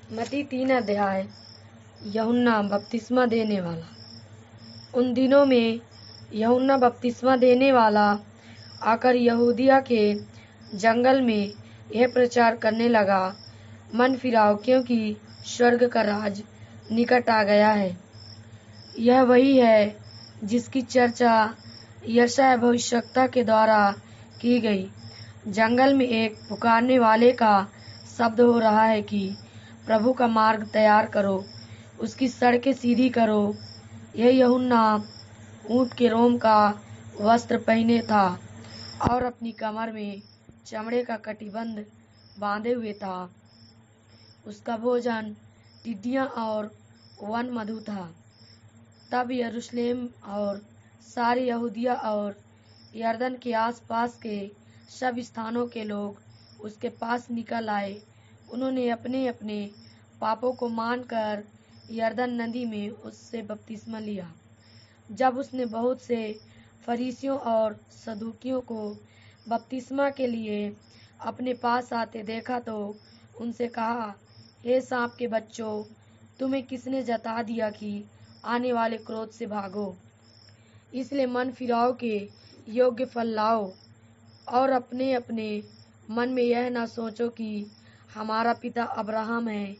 मत्ती 3 अध्याय। यूहन्ना बपतिस्मा देने वाला। उन दिनों में यूहन्ना बपतिस्मा देने वाला आकर यहूदिया के जंगल में यह प्रचार करने लगा, मन फिराओ, क्योंकि स्वर्ग का राज निकट आ गया है। यह वही है जिसकी चर्चा यशायाह भविष्यवक्ता के द्वारा की गई। जंगल में एक पुकारने वाले का शब्द हो रहा है कि प्रभु का मार्ग तैयार करो, उसकी सड़कें सीधी करो। यह यूहन्ना ऊँट के रोम का वस्त्र पहने था और अपनी कमर में चमड़े का कटिबंध बांधे हुए था। उसका भोजन टिड्डियाँ और वन मधु था। तब यरूशलेम और सारी यहूदिया और यरदन के आसपास के सब स्थानों के लोग उसके पास निकल आए। उन्होंने अपने अपने पापों को मानकर यरदन नदी में उससे बपतिस्मा लिया। जब उसने बहुत से फरीसियों और सदूकियों को बपतिस्मा के लिए अपने पास आते देखा तो उनसे कहा, हे सांप के बच्चों, तुम्हें किसने जता दिया कि आने वाले क्रोध से भागो? इसलिए मन फिराव के योग्य फल लाओ और अपने अपने मन में यह न सोचो कि हमारा पिता अब्राहम है,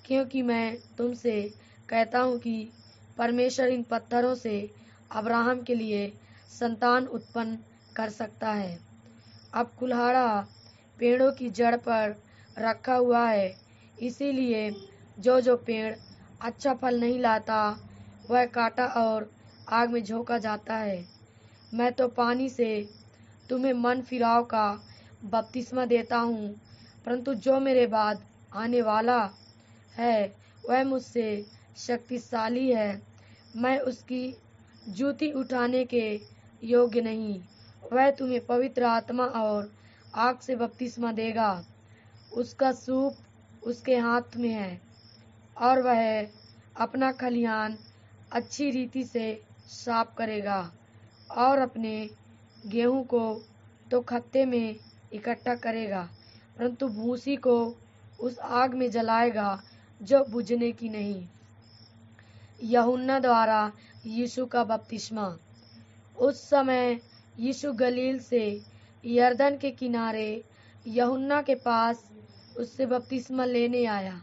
क्योंकि मैं तुमसे कहता हूँ कि परमेश्वर इन पत्थरों से अब्राहम के लिए संतान उत्पन्न कर सकता है। अब कुल्हाड़ा पेड़ों की जड़ पर रखा हुआ है, इसीलिए जो जो पेड़ अच्छा फल नहीं लाता वह काटा और आग में झोंका जाता है। मैं तो पानी से तुम्हें मन फिराव का बपतिस्मा देता हूँ, परंतु जो मेरे बाद आने वाला है वह मुझसे शक्तिशाली है। मैं उसकी जूती उठाने के योग्य नहीं। वह तुम्हें पवित्र आत्मा और आग से बपतिस्मा देगा। उसका सूप उसके हाथ में है और वह अपना खलिहान अच्छी रीति से साफ करेगा और अपने गेहूं को तो खत्ते में इकट्ठा करेगा, परंतु भूसी को उस आग में जलाएगा जो बुझने की नहीं। यूहन्ना द्वारा यीशु का बपतिस्मा। उस समय यीशु गलील से यरदन के किनारे यूहन्ना के पास उससे बपतिस्मा लेने आया,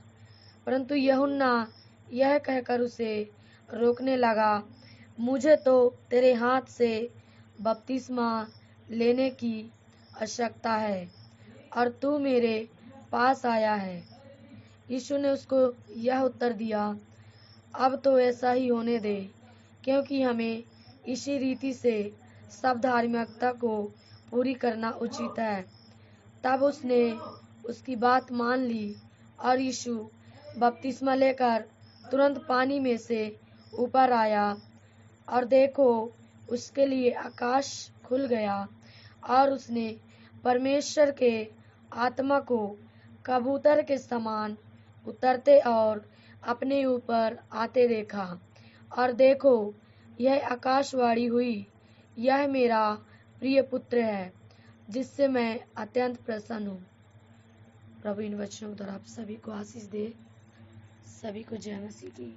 परंतु यूहन्ना यह कहकर उसे रोकने लगा, मुझे तो तेरे हाथ से बपतिस्मा लेने की आवश्यकता है और तू मेरे पास आया है। यीशु ने उसको यह उत्तर दिया, अब तो ऐसा ही होने दे, क्योंकि हमें इसी रीति से सब धार्मिकता को पूरी करना उचित है। तब उसने उसकी बात मान ली और यीशु बपतिस्मा लेकर तुरंत पानी में से ऊपर आया और देखो, उसके लिए आकाश खुल गया और उसने परमेश्वर के आत्मा को कबूतर के समान उतरते और अपने ऊपर आते देखा। और देखो, यह आकाशवाणी हुई, यह मेरा प्रिय पुत्र है, जिससे मैं अत्यंत प्रसन्न हूँ। प्रभु इन वचनों के द्वारा आप सभी को आशीष दे। सभी को जय मसीह की।